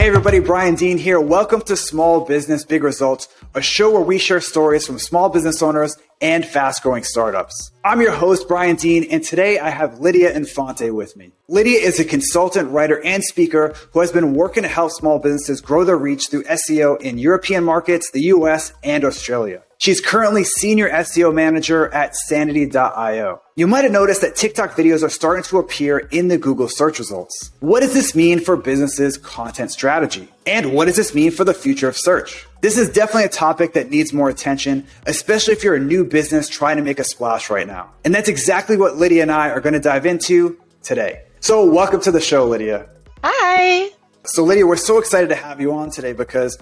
Hey everybody, Brian Dean here. Welcome to Small Business Big Results, a show where we share stories from small business owners and fast-growing startups. I'm your host, Brian Dean, and today I have Lydia Infante with me. Lydia is a consultant, writer, and speaker who has been working to help small businesses grow their reach through SEO in European markets, the US, and Australia. She's currently Senior SEO Manager at Sanity.io. You might have noticed that TikTok videos are starting to appear in the Google search results. What does this mean for businesses' content strategy? And what does this mean for the future of search? This is definitely a topic that needs more attention, especially if you're a new business trying to make a splash right now. And that's exactly what Lydia and I are going to dive into today. So welcome to the show, Lydia. Hi. So Lydia, we're so excited to have you on today because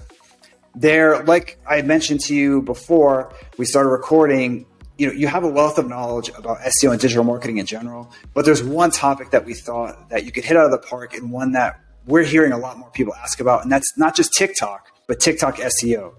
like I had mentioned to you before we started recording, you have a wealth of knowledge about SEO and digital marketing in general, but there's one topic that we thought that you could hit out of the park and one that we're hearing a lot more people ask about, and that's not just TikTok, but TikTok SEO.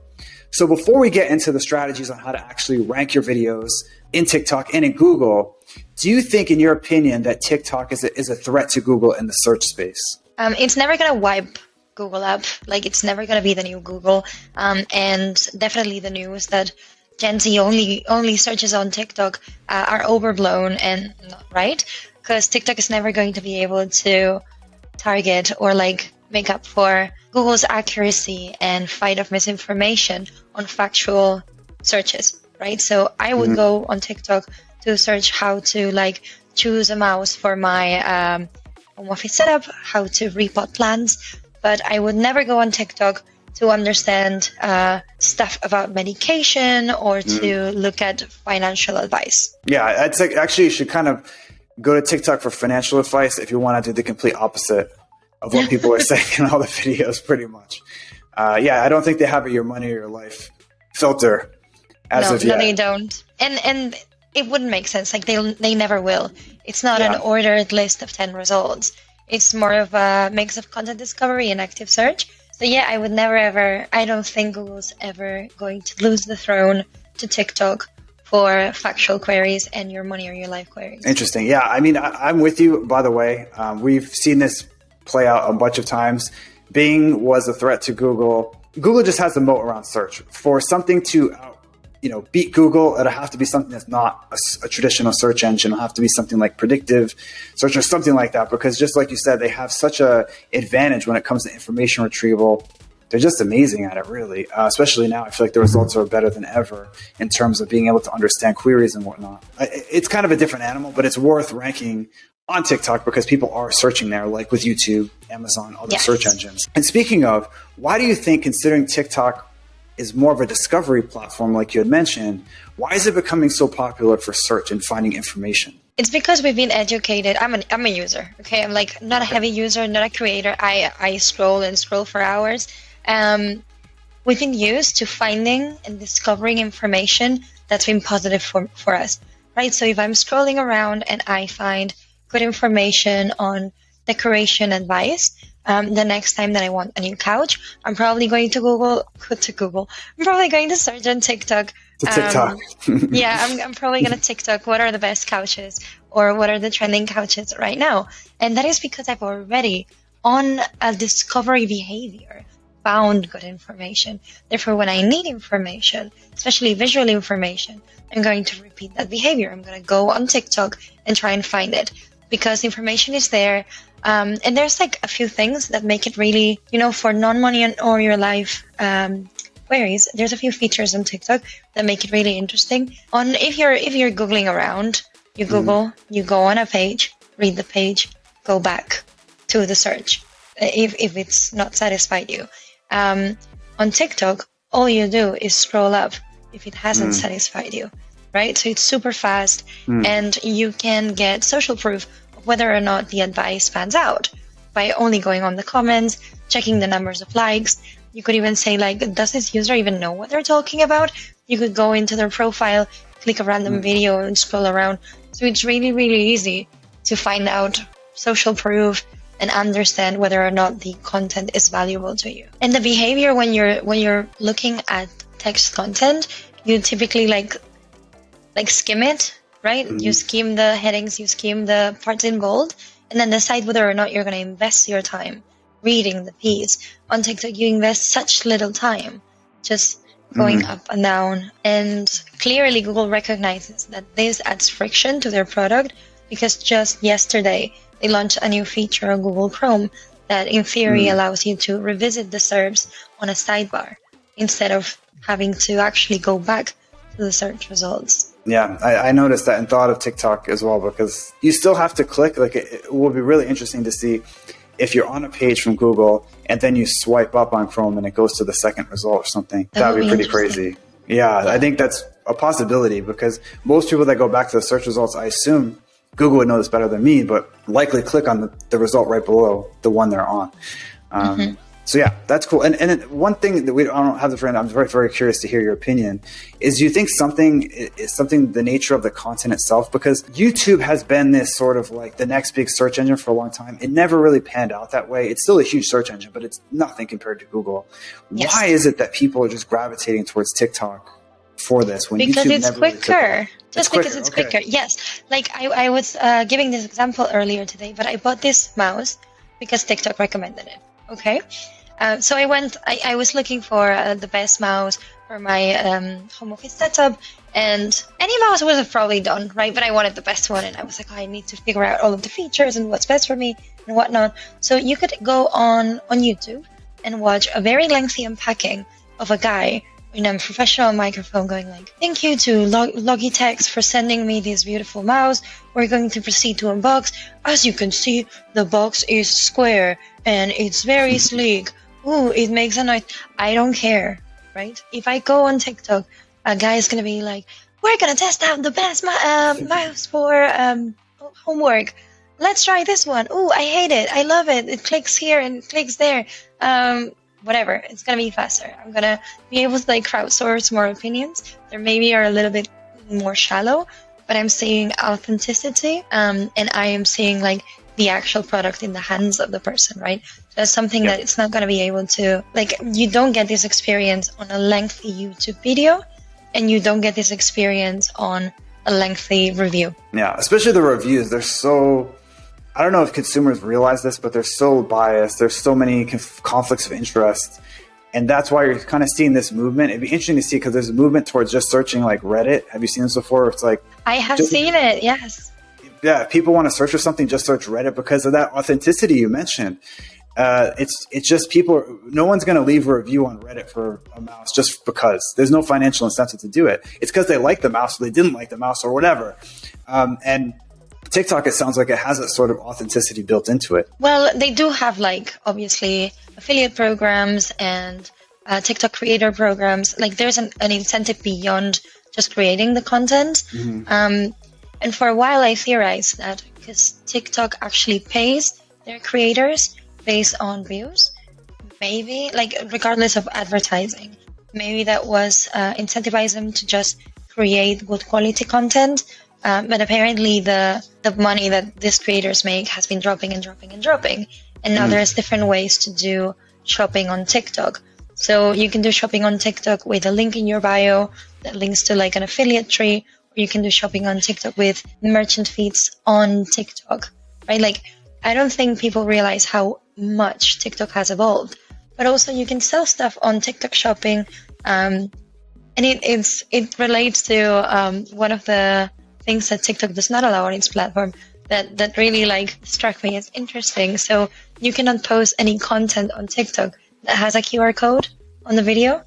So before we get into the strategies on how to actually rank your videos in TikTok and in Google, do you think, in your opinion, that TikTok is a threat to Google in the search space? It's never going to wipe Google up. Like, it's never going to be the new Google. And definitely the news that Gen Z only searches on TikTok are overblown and not right, because TikTok is never going to be able to target or make up for Google's accuracy and fight of misinformation on factual searches, right? So I would go on TikTok to search how to choose a mouse for my home office setup, how to repot plans, but I would never go on TikTok to understand stuff about medication or to look at financial advice. Yeah, it's actually you should kind of go to TikTok for financial advice if you want to do the complete opposite of what people are saying in all the videos, pretty much. I don't think they have a your money or your life filter as of yet. No, they don't. And it wouldn't make sense. They never will. It's not an ordered list of 10 results. It's more of a mix of content discovery and active search. So I don't think Google's ever going to lose the throne to TikTok for factual queries and your money or your life queries. Interesting. Yeah, I mean, I'm with you, by the way. We've seen this play out a bunch of times. Bing was a threat to Google. Google just has the moat around search. For something to beat Google, it'll have to be something that's not a traditional search engine. It'll have to be something like predictive search or something like that, because just like you said, they have such a advantage when it comes to information retrieval. They're just amazing at it, really. Especially now, I feel like the results are better than ever in terms of being able to understand queries and whatnot. It's kind of a different animal, but it's worth ranking on TikTok because people are searching there, like with YouTube, Amazon, other search engines. And speaking of, why do you think, considering TikTok is more of a discovery platform, like you had mentioned, why is it becoming so popular for search and finding information? It's because we've been educated. I'm a user. Okay, I'm not a heavy user, not a creator. I scroll for hours. We've been used to finding and discovering information that's been positive for us, right? So if I'm scrolling around and I find good information on decoration advice, the next time that I want a new couch, I'm probably going to I'm probably going to search on TikTok. I'm probably going to TikTok what are the best couches or what are the trending couches right now. And that is because I've already, on a discovery behavior, found good information. Therefore, when I need information, especially visual information, I'm going to repeat that behavior. I'm going to go on TikTok and try and find it because information is there. And there's a few things that make it really, for non-money or your life queries, there's a few features on TikTok that make it really interesting. If you're Googling around, you Google, you go on a page, read the page, go back to the search if it's not satisfied you. On TikTok, all you do is scroll up if it hasn't satisfied you, right? So it's super fast and you can get social proof whether or not the advice pans out by only going on the comments, checking the numbers of likes. You could even say, does this user even know what they're talking about? You could go into their profile, click a random video and scroll around. So it's really, really easy to find out social proof and understand whether or not the content is valuable to you. And the behavior when you're looking at text content, you typically skim it, right? You skim the headings, you skim the parts in bold, and then decide whether or not you're going to invest your time reading the piece. On TikTok, you invest such little time just going up and down. And clearly Google recognizes that this adds friction to their product, because just yesterday they launched a new feature on Google Chrome that in theory allows you to revisit the SERPs on a sidebar instead of having to actually go back to the search results. Yeah, I noticed that and thought of TikTok as well, because you still have to click. Like, it will be really interesting to see if you're on a page from Google and then you swipe up on Chrome and it goes to the second result or something. That would be pretty crazy. Yeah, I think that's a possibility, because most people that go back to the search results, I assume Google would know this better than me, but likely click on the result right below the one they're on. So yeah, that's cool. And one thing that I don't have the friend, I'm very, very curious to hear your opinion, is do you think something is the nature of the content itself? Because YouTube has been this sort of like the next big search engine for a long time. It never really panned out that way. It's still a huge search engine, but it's nothing compared to Google. Yes. Why is it that people are just gravitating towards TikTok for this when because YouTube it's never quicker? Really just because it's quicker. Yes. Like I was giving this example earlier today, but I bought this mouse because TikTok recommended it. Okay. So I was looking for the best mouse for my home office setup, and any mouse would have probably done, right? But I wanted the best one, and I was like, oh, I need to figure out all of the features and what's best for me and whatnot. So you could go on YouTube and watch a very lengthy unpacking of a guy in a professional microphone going like, thank you to Logitech for sending me this beautiful mouse. We're going to proceed to unbox. As you can see, the box is square and it's very sleek. Ooh, it makes a noise. I don't care, right? If I go on TikTok, a guy is going to be like, we're going to test out the best mouse for homework. Let's try this one. Ooh, I hate it. I love it. It clicks here and it clicks there. Whatever. It's going to be faster. I'm going to be able to like crowdsource more opinions. There maybe are a little bit more shallow, but I'm seeing authenticity. And I am seeing like the actual product in the hands of the person, right? That's something that it's not going to be able to, like, you don't get this experience on a lengthy YouTube video, and you don't get this experience on a lengthy review. Yeah, especially the reviews. They're so, I don't know if consumers realize this, but they're so biased. There's so many conflicts of interest. And that's why you're kind of seeing this movement. It'd be interesting to see, because there's a movement towards just searching like Reddit. Have you seen this before? It's like, I have seen it, yes. Yeah, if people want to search for something, just search Reddit because of that authenticity you mentioned. It's just people. No one's going to leave a review on Reddit for a mouse just because. There's no financial incentive to do it. It's because they like the mouse or they didn't like the mouse or whatever. And TikTok, it sounds like it has that sort of authenticity built into it. Well, they do have like obviously affiliate programs and TikTok creator programs. Like there's an incentive beyond just creating the content. And for a while, I theorized that because TikTok actually pays their creators based on views, maybe, like, regardless of advertising, maybe that was incentivize them to just create good quality content. But apparently the money that these creators make has been dropping and dropping and dropping. And now there's different ways to do shopping on TikTok. So you can do shopping on TikTok with a link in your bio that links to like an affiliate tree. You can do shopping on TikTok with merchant feeds on TikTok, right? Like, I don't think people realize how much TikTok has evolved. But also, you can sell stuff on TikTok shopping, and it relates to one of the things that TikTok does not allow on its platform that really like struck me as interesting. So you cannot post any content on TikTok that has a QR code on the video,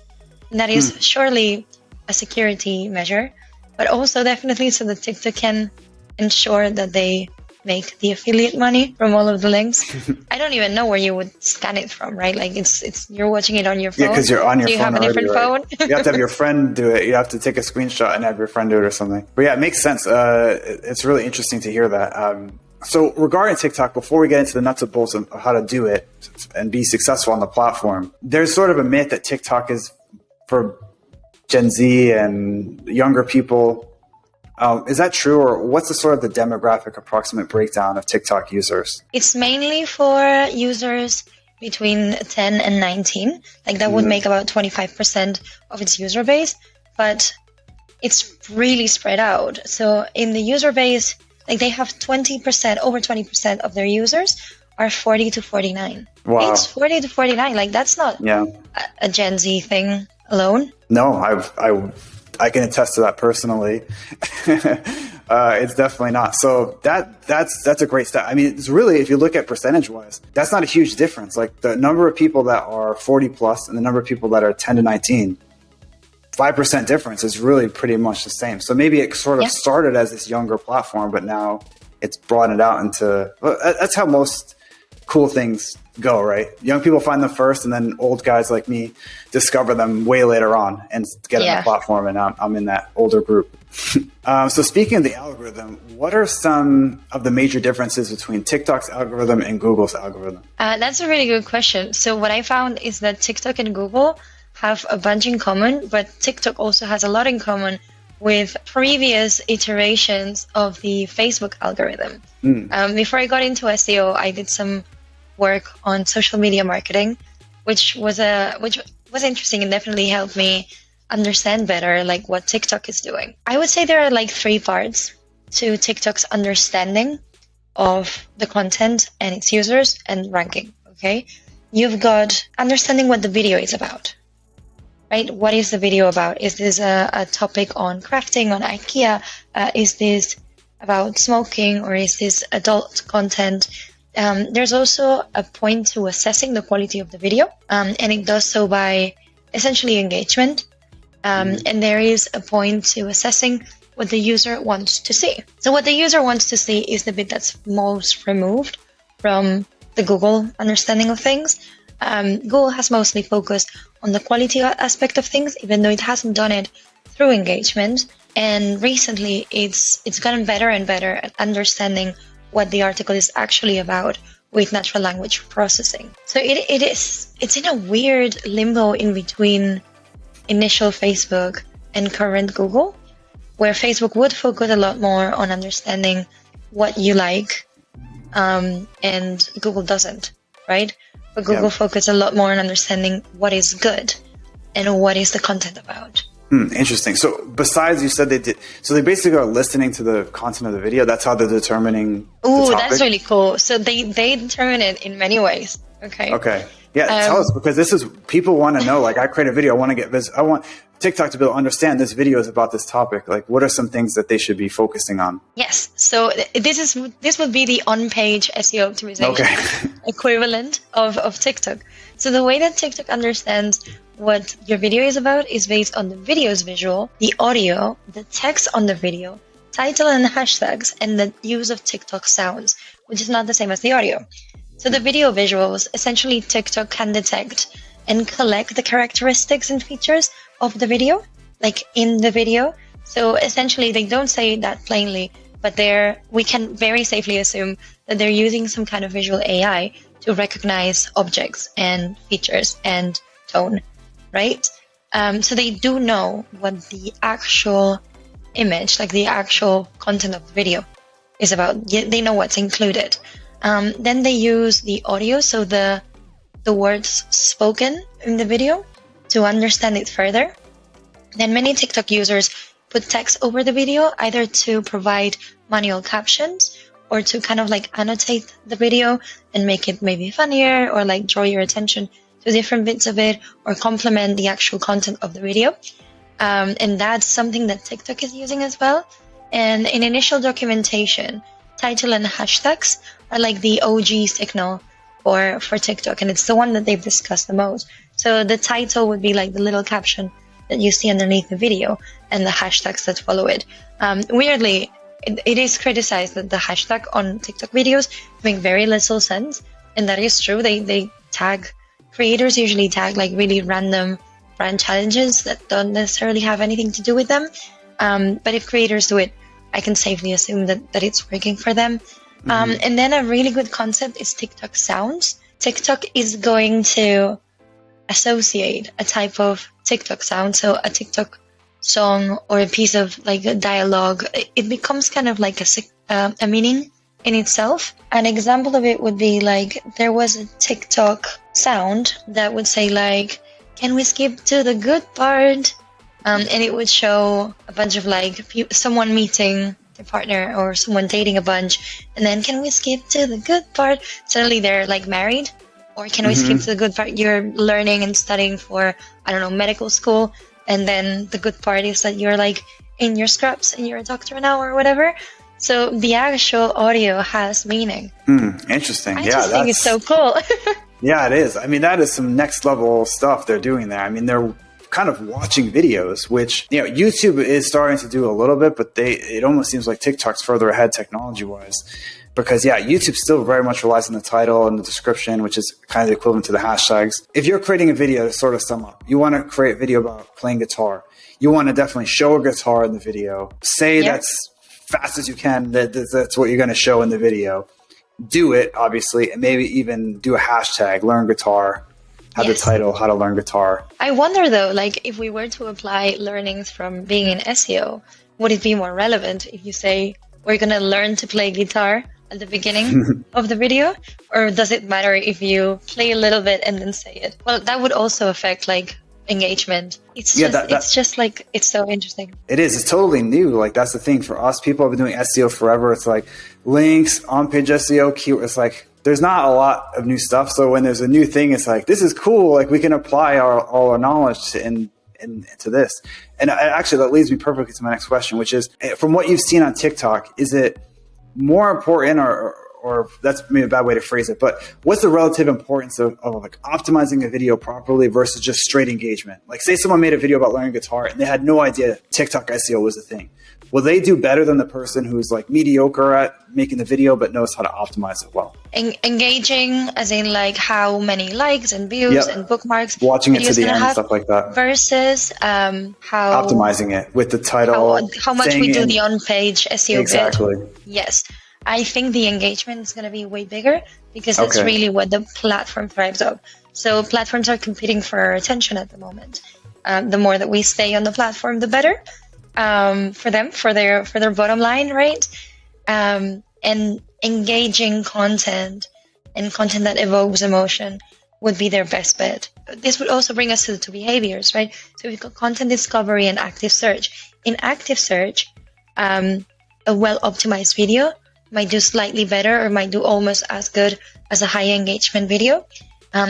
and that is surely a security measure. But also definitely so that TikTok can ensure that they make the affiliate money from all of the links. I don't even know where you would scan it from, right? Like it's you're watching it on your phone. Yeah, because you're on your phone. Do you have a different phone? You have to have your friend do it. You have to take a screenshot and have your friend do it or something. But yeah, it makes sense. It's really interesting to hear that. So regarding TikTok, before we get into the nuts and bolts of how to do it and be successful on the platform, there's sort of a myth that TikTok is for Gen Z and younger people. Is that true, or what's the sort of the demographic approximate breakdown of TikTok users? It's mainly for users between 10 and 19. Like that would make about 25% of its user base, but it's really spread out. So in the user base, like they have 20%, over 20% of their users are 40 to 49. Wow. It's 40 to 49. Like, that's not a Gen Z thing alone. No, I can attest to that personally. It's definitely not. So that's a great stat. I mean, it's really, if you look at percentage wise, that's not a huge difference. Like the number of people that are 40 plus and the number of people that are 10 to 19, 5% difference is really pretty much the same. So maybe it sort of started as this younger platform, but now it's broadened out into, well, that's how most cool things go, right? Young people find them first, and then old guys like me discover them way later on and get on the platform, and I'm in that older group. So speaking of the algorithm, what are some of the major differences between TikTok's algorithm and Google's algorithm? That's a really good question. So what I found is that TikTok and Google have a bunch in common, but TikTok also has a lot in common with previous iterations of the Facebook algorithm. Before I got into SEO, I did some work on social media marketing, which was interesting and definitely helped me understand better like what TikTok is doing. I would say there are like 3 parts to TikTok's understanding of the content and its users and ranking. Okay, you've got understanding what the video is about. Right? What is the video about? Is this a topic on crafting, on IKEA? Is this about smoking, or is this adult content? There's also a point to assessing the quality of the video, and it does so by essentially engagement. And there is a point to assessing what the user wants to see. So what the user wants to see is the bit that's most removed from the Google understanding of things. Google has mostly focused on the quality aspect of things, even though it hasn't done it through engagement. And recently, it's gotten better and better at understanding what the article is actually about with natural language processing. So it's in a weird limbo in between initial Facebook and current Google, where Facebook would focus a lot more on understanding what you like, and Google doesn't, right? But Google focuses a lot more on understanding what is good and what is the content about. Interesting. So besides, you said so they basically are listening to the content of the video. That's how they're determining the topic? That's really cool. So they determine it in many ways. Okay. Yeah, tell us, because this is, people want to know, like, I create a video, I want TikTok to be able to understand this video is about this topic. Like, what are some things that they should be focusing on? Yes. So this would be the on-page SEO optimization equivalent of TikTok. So the way that TikTok understands what your video is about is based on the video's visual, the audio, the text on the video, title and hashtags, and the use of TikTok sounds, which is not the same as the audio. So the video visuals, essentially TikTok can detect and collect the characteristics and features of the video, like in the video. So essentially they don't say that plainly, but we can very safely assume that they're using some kind of visual AI to recognize objects and features and tone, right? So they do know what the actual image, like the actual content of the video is about. They know what's included. Then they use the audio, so the words spoken in the video, to understand it further. Then many TikTok users put text over the video, either to provide manual captions or to kind of like annotate the video and make it maybe funnier, or like draw your attention to different bits of it, or complement the actual content of the video. And that's something that TikTok is using as well. And in initial documentation, title and hashtags are like the OG signal for TikTok, and it's the one that they've discussed the most. So the title would be like the little caption that you see underneath the video, and the hashtags that follow it. Weirdly, it is criticized that the hashtag on TikTok videos make very little sense, and that is true. They tag, creators usually tag like really random brand challenges that don't necessarily have anything to do with them. But if creators do it, I can safely assume that it's working for them. And then a really good concept is TikTok sounds. TikTok is going to associate a type of TikTok sound, so a TikTok song or a piece of like a dialogue. It becomes kind of like a meaning in itself. An example of it would be like, there was a TikTok sound that would say like, "Can we skip to the good part?" And it would show a bunch of like someone meeting their partner or someone dating a bunch, and then can we skip to the good part? Suddenly they're like married. Or can we skip to the good part? You're learning and studying for, I don't know, medical school. And then the good part is that you're like in your scrubs and you're a doctor now or whatever. So the actual audio has meaning. Interesting. I just think it's so cool. Yeah, it is. I mean, that is some next level stuff they're doing there. I mean, they're kind of watching videos, which, you know, YouTube is starting to do a little bit, but it almost seems like TikTok's further ahead technology wise. Because, yeah, YouTube still very much relies on the title and the description, which is kind of the equivalent to the hashtags. If you're creating a video to sort of sum up, you want to create a video about playing guitar. You want to definitely show a guitar in the video. Say that's fast as you can. That's what you're going to show in the video. Do it, obviously, and maybe even do a hashtag, learn guitar, have the title, how to learn guitar. I wonder, though, like if we were to apply learnings from being in SEO, would it be more relevant if you say, we're going to learn to play guitar at the beginning of the video, or does it matter if you play a little bit and then say it? Well, that would also affect like engagement. It's just like, it's so interesting. It is. It's totally new. Like that's the thing for us. People have been doing SEO forever. It's like links, on-page SEO, keyword. It's like there's not a lot of new stuff. So when there's a new thing, it's like this is cool. Like we can apply all our knowledge to this. And actually, that leads me perfectly to my next question, which is from what you've seen on TikTok, is it more important or that's maybe a bad way to phrase it, but what's the relative importance of like optimizing a video properly versus just straight engagement? Like say someone made a video about learning guitar and they had no idea TikTok SEO was a thing. Will they do better than the person who's like mediocre at making the video but knows how to optimize it well? Engaging as in like how many likes and views and bookmarks. Watching it to the end and stuff like that. Versus how... Optimizing it with the title. How much we do the on-page SEO exactly. bit. Yes. I think the engagement is going to be way bigger because that's really what the platform thrives on. So platforms are competing for our attention at the moment. The more that we stay on the platform, the better for them, for their bottom line, right? And engaging content and content that evokes emotion would be their best bet. This would also bring us to behaviors, right? So we've got content discovery and active search. In active search, a well-optimized video might do slightly better or might do almost as good as a high engagement video.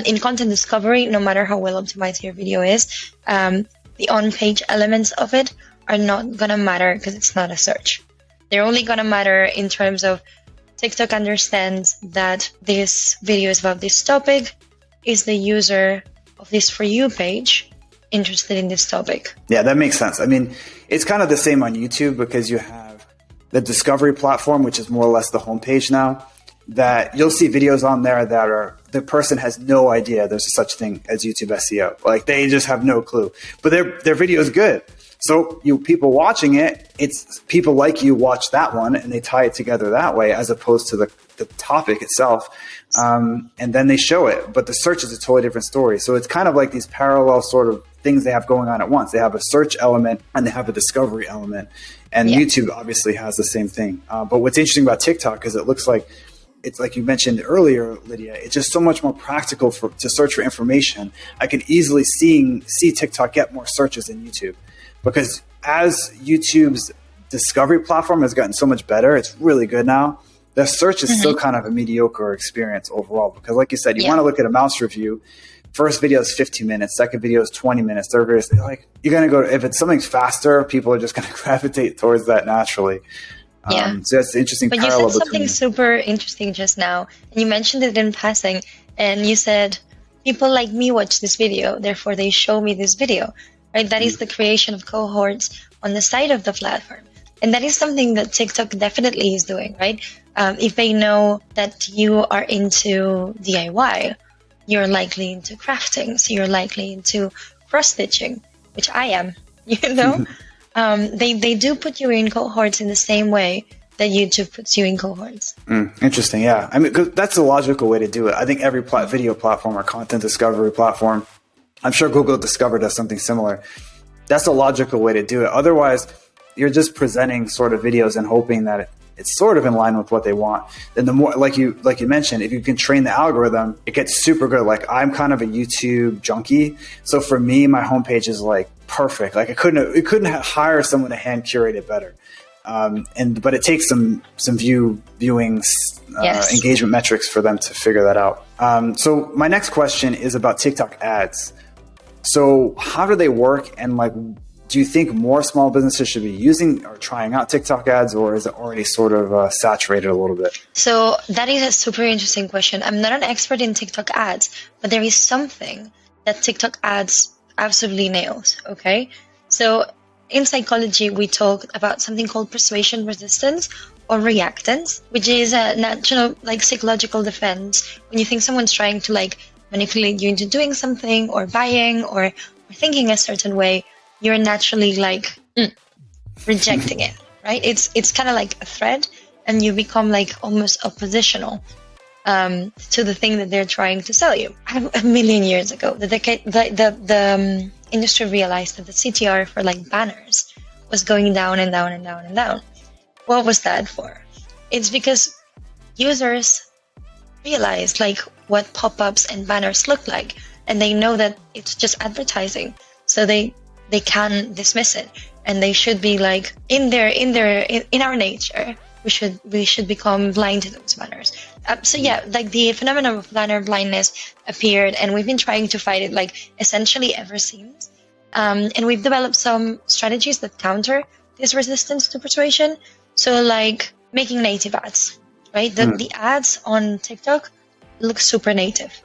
In content discovery, no matter how well optimized your video is, the on-page elements of it are not going to matter because it's not a search. They're only going to matter in terms of TikTok understands that this video is about this topic. Is the user of this For You page interested in this topic? Yeah, that makes sense. I mean, it's kind of the same on YouTube because you have the discovery platform, which is more or less the homepage now, that you'll see videos on there that are, the person has no idea there's such thing as YouTube SEO. Like they just have no clue, but their video is good. So people watching it, it's people like you watch that one and they tie it together that way as opposed to the topic itself. And then they show it, but the search is a totally different story. So it's kind of like these parallel sort of things they have going on at once. They have a search element and they have a discovery element. And YouTube obviously has the same thing. But what's interesting about TikTok is it looks like, it's like you mentioned earlier, Lydia, it's just so much more practical to search for information. I can easily see TikTok get more searches than YouTube because as YouTube's discovery platform has gotten so much better, it's really good now. The search is still kind of a mediocre experience overall because like you said, you want to look at a mouse review. First video is 15 minutes, second video is 20 minutes, third video is like, you're going to go, if it's something faster, people are just going to gravitate towards that naturally. So that's the interesting parallel. But you said something super interesting just now, and you mentioned it in passing, and you said, people like me watch this video, therefore they show me this video, right? That is the creation of cohorts on the side of the platform. And that is something that TikTok definitely is doing, right? If they know that you are into DIY, you're likely into crafting, so you're likely into cross-stitching, which I am, you know? They do put you in cohorts in the same way that YouTube puts you in cohorts. Interesting, yeah. I mean, 'cause that's the logical way to do it. I think every video platform or content discovery platform, I'm sure Google Discover does something similar. That's the logical way to do it. Otherwise, you're just presenting sort of videos and hoping that it's sort of in line with what they want. Then the more, like you mentioned, if you can train the algorithm, it gets super good. Like I'm kind of a YouTube junkie. So for me, my homepage is like perfect. Like it couldn't hire someone to hand curate it better. But it takes some engagement metrics for them to figure that out. So my next question is about TikTok ads. So how do they work? And like, do you think more small businesses should be using or trying out TikTok ads, or is it already sort of saturated a little bit? So that is a super interesting question. I'm not an expert in TikTok ads, but there is something that TikTok ads absolutely nails. Okay. So in psychology, we talk about something called persuasion resistance or reactance, which is a natural like psychological defense. When you think someone's trying to like manipulate you into doing something or buying or thinking a certain way, you're naturally like rejecting it, right? It's kind of like a threat, and you become like almost oppositional to the thing that they're trying to sell you. A million years ago, the industry realized that the CTR for like banners was going down and down and down and down. What was that for? It's because users realized like what pop-ups and banners look like, and they know that it's just advertising, so they can dismiss it, and they should be like in our nature we should become blind to those banners. So yeah, like the phenomenon of banner blindness appeared, and we've been trying to fight it like essentially ever since. And we've developed some strategies that counter this resistance to persuasion. So like making native ads, right? The ads on TikTok look super native.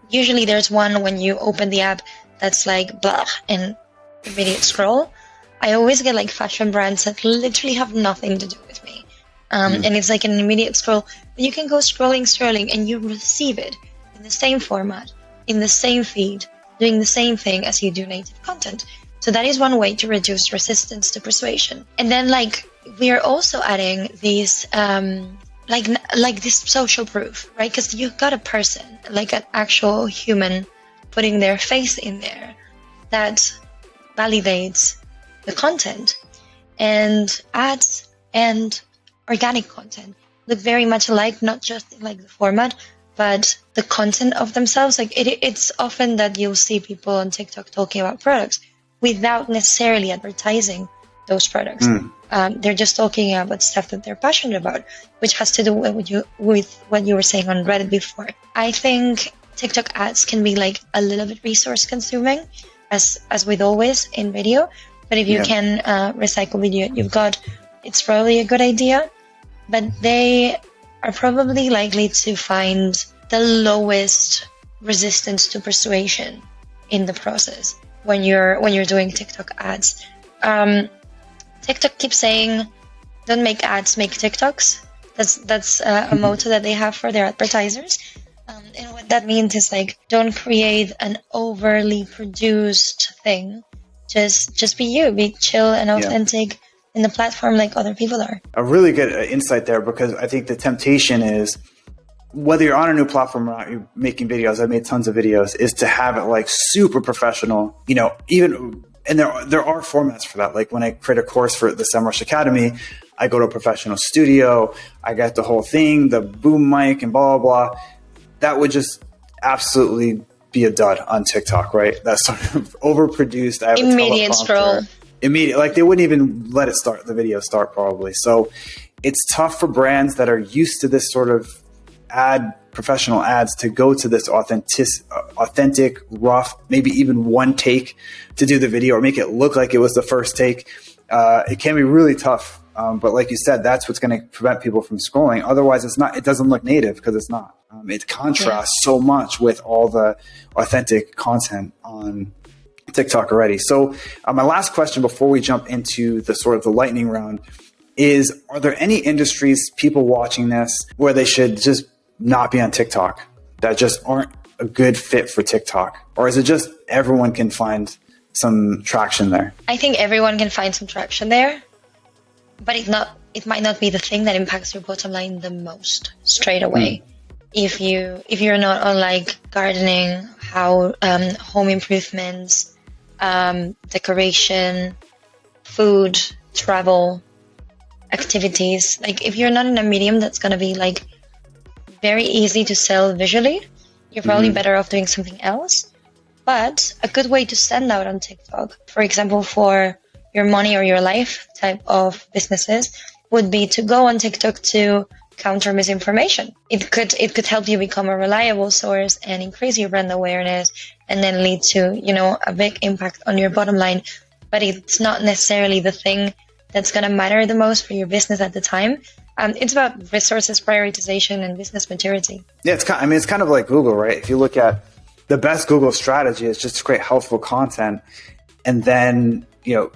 Usually there's one when you open the app that's like blah and immediate scroll. I always get like fashion brands that literally have nothing to do with me. And it's like an immediate scroll. But you can go scrolling, and you receive it in the same format, in the same feed, doing the same thing as you do native content. So that is one way to reduce resistance to persuasion. And then like we are also adding these like this social proof, right? Because you've got a person, like an actual human, putting their face in there that validates the content. And ads and organic content look very much alike, not just in like the format, but the content of themselves. Like it's often that you'll see people on TikTok talking about products without necessarily advertising those products. They're just talking about stuff that they're passionate about, which has to do with what you were saying on Reddit before. I think TikTok ads can be like a little bit resource consuming, as with always in video. But if you can recycle video, it's probably a good idea. But they are probably likely to find the lowest resistance to persuasion in the process when you're doing TikTok ads. TikTok keeps saying, "Don't make ads, make TikToks." That's a motto that they have for their advertisers. And what that means is like, don't create an overly produced thing. Just be you, be chill and authentic in the platform like other people are. A really good insight there, because I think the temptation is, whether you're on a new platform or not, you're making videos, I've made tons of videos, is to have it like super professional, even, and there are formats for that. Like when I create a course for the Semrush Academy, I go to a professional studio, I got the whole thing, the boom mic and blah, blah, blah. That would just absolutely be a dud on TikTok, right? That's sort of overproduced. I have immediate scroll. Immediate, like they wouldn't even let it start, the video start probably. So it's tough for brands that are used to this sort of professional ads to go to this authentic, rough, maybe even one take to do the video or make it look like it was the first take. It can be really tough. But like you said, that's what's going to prevent people from scrolling. Otherwise, it doesn't look native because it's not. It contrasts so much with all the authentic content on TikTok already. So my last question before we jump into the sort of the lightning round is, are there any industries, people watching this, where they should just not be on TikTok, that just aren't a good fit for TikTok? Or is it just everyone can find some traction there? I think everyone can find some traction there, but it might not be the thing that impacts your bottom line the most straight away. If you're not on like gardening, home improvements, decoration, food, travel, activities, like if you're not in a medium that's going to be like very easy to sell visually, you're probably better off doing something else. But a good way to stand out on TikTok, for example, for your money or your life type of businesses would be to go on TikTok to counter misinformation. It could help you become a reliable source and increase your brand awareness, and then lead to, a big impact on your bottom line. But it's not necessarily the thing that's going to matter the most for your business at the time. It's about resources prioritization and business maturity. Yeah, it's kind of like Google, right? If you look at the best Google strategy, is just to create helpful content, and then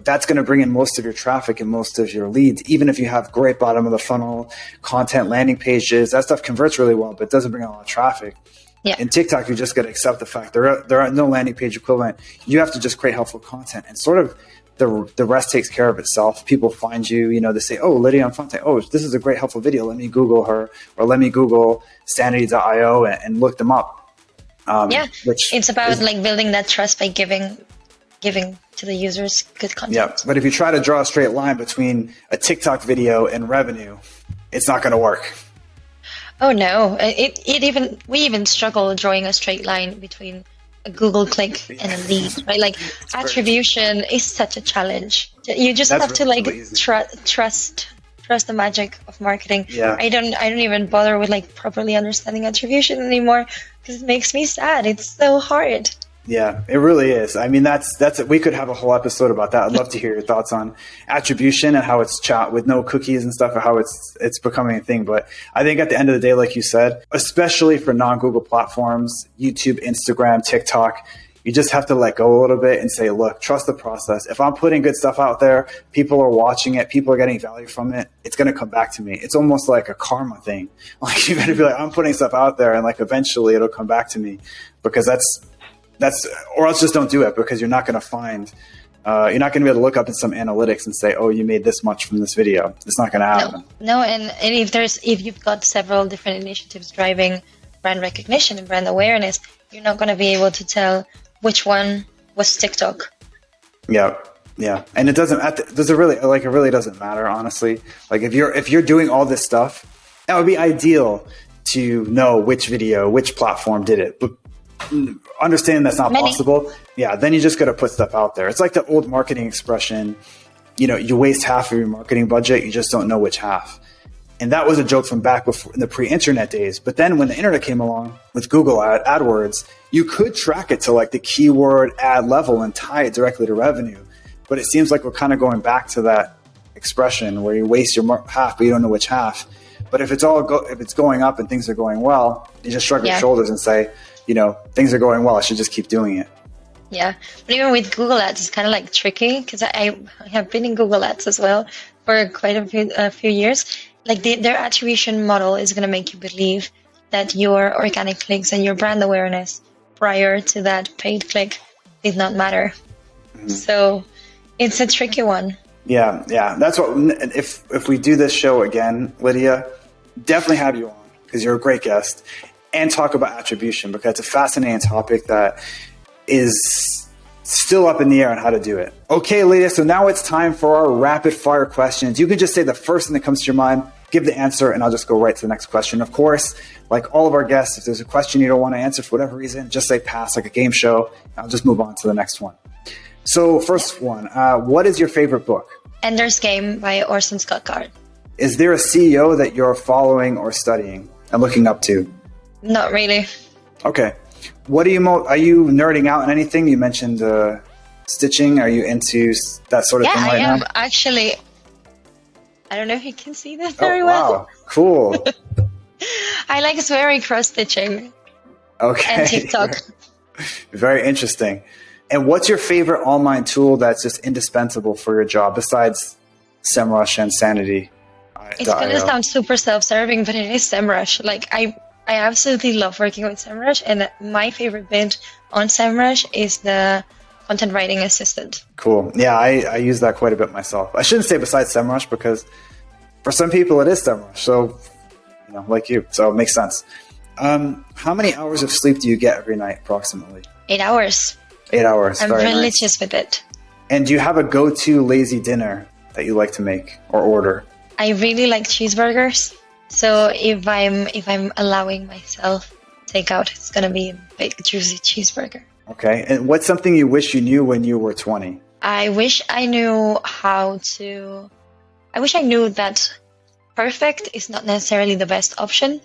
that's going to bring in most of your traffic and most of your leads. Even if you have great bottom of the funnel content, landing pages, that stuff converts really well, but it doesn't bring a lot of traffic. Yeah. In TikTok, you just got to accept the fact there are no landing page equivalent. You have to just create helpful content, and sort of the rest takes care of itself. People find you, they say, oh, Lydia on Fonte, oh, this is a great helpful video. Let me Google her, or let me Google sanity.io and look them up. Which it's about building that trust by giving to the users good content. Yeah, but if you try to draw a straight line between a TikTok video and revenue, it's not going to work. Oh no, we even struggle drawing a straight line between a Google click and a lead, right? Attribution is such a challenge. You just have to trust the magic of marketing. Yeah. I don't even bother with properly understanding attribution anymore, because it makes me sad. It's so hard. Yeah, it really is. I mean, that's it. We could have a whole episode about that. I'd love to hear your thoughts on attribution and how it's chat with no cookies and stuff, and how it's becoming a thing. But I think at the end of the day, like you said, especially for non-Google platforms, YouTube, Instagram, TikTok, you just have to let go a little bit and say, look, trust the process. If I'm putting good stuff out there, people are watching it, people are getting value from it, it's going to come back to me. It's almost like a karma thing. You got to be I'm putting stuff out there, and eventually it'll come back to me, because that's, or else just don't do it, because you're not going to find, you're not going to be able to look up in some analytics and say, oh, you made this much from this video. It's not going to happen. No, and if you've got several different initiatives driving brand recognition and brand awareness, you're not going to be able to tell which one was TikTok. Yeah. And it really doesn't matter, honestly. If you're doing all this stuff, that would be ideal to know which video, which platform did it. But understanding that's not possible, then you just got to put stuff out there. It's like the old marketing expression, you waste half of your marketing budget, you just don't know which half. And that was a joke from back before in the pre-internet days. But then when the internet came along with Google AdWords, you could track it to the keyword ad level and tie it directly to revenue. But it seems like we're kind of going back to that expression where you waste your half, but you don't know which half. But if it's going up and things are going well, you just shrug your shoulders and say, things are going well, I should just keep doing it. Yeah, but even with Google Ads, it's kind of tricky, because I have been in Google Ads as well for quite a few years. Their attribution model is going to make you believe that your organic clicks and your brand awareness prior to that paid click did not matter. Mm-hmm. So it's a tricky one. Yeah. That's what, if we do this show again, Lydia, definitely have you on, because you're a great guest, and talk about attribution, because it's a fascinating topic that is still up in the air on how to do it. Okay, Lydia, so now it's time for our rapid fire questions. You can just say the first thing that comes to your mind, give the answer, and I'll just go right to the next question. Of course, like all of our guests, if there's a question you don't want to answer for whatever reason, just say pass, like a game show. I'll just move on to the next one. So first one, what is your favorite book? Ender's Game by Orson Scott Card. Is there a CEO that you're following or studying and looking up to? Not really. Okay. What are you nerding out in anything? You mentioned stitching. Are you into that sort of thing right now? Yeah, I am. Actually, I don't know if you can see that very well. Wow. Cool. I like swearing cross-stitching. Okay. And TikTok. Very interesting. And what's your favorite online tool that's just indispensable for your job besides Semrush and Sanity? It's going to sound super self-serving, but it is Semrush. I absolutely love working with Semrush, and my favorite bit on Semrush is the content writing assistant. Cool. Yeah, I use that quite a bit myself. I shouldn't say besides Semrush, because for some people it is Semrush. So, like you. So it makes sense. How many hours of sleep do you get every night, approximately? 8 hours. 8 hours. I'm very religious nice. with it. And do you have a go-to lazy dinner that you like to make or order? I really like cheeseburgers. So if I'm allowing myself takeout, it's gonna be a big juicy cheeseburger. Okay. And what's something you wish you knew when you were 20? I wish I knew I wish I knew that perfect is not necessarily the best option,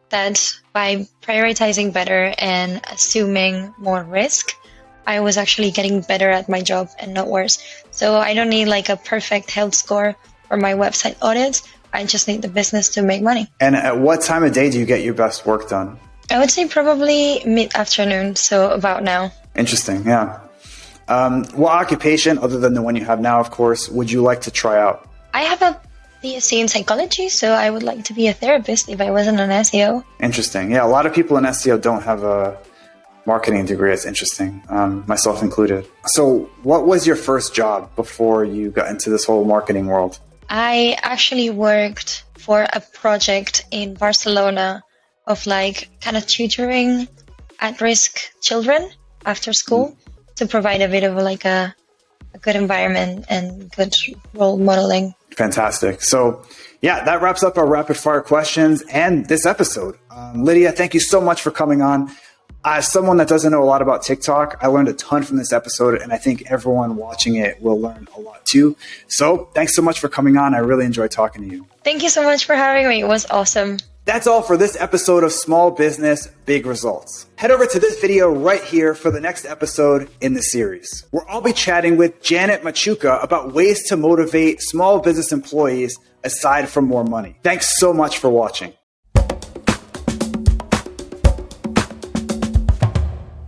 that by prioritizing better and assuming more risk, I was actually getting better at my job and not worse. So I don't need like a perfect health score for my website audits. I just need the business to make money. And at what time of day do you get your best work done? I would say probably mid-afternoon, so about now. Interesting, yeah. What occupation, other than the one you have now, of course, would you like to try out? I have a BSc in psychology, so I would like to be a therapist if I wasn't an SEO. Interesting. Yeah, a lot of people in SEO don't have a marketing degree. It's interesting, myself included. So what was your first job before you got into this whole marketing world? I actually worked for a project in Barcelona of like kind of tutoring at-risk children after school to provide a bit of like a good environment and good role modeling. Fantastic. So yeah, that wraps up our rapid fire questions and this episode. Lydia, thank you so much for coming on. As someone that doesn't know a lot about TikTok, I learned a ton from this episode, and I think everyone watching it will learn a lot too. So thanks so much for coming on. I really enjoyed talking to you. Thank you so much for having me. It was awesome. That's all for this episode of Small Business, Big Results. Head over to this video right here for the next episode in the series, where I'll be chatting with Janet Machuca about ways to motivate small business employees aside from more money. Thanks so much for watching.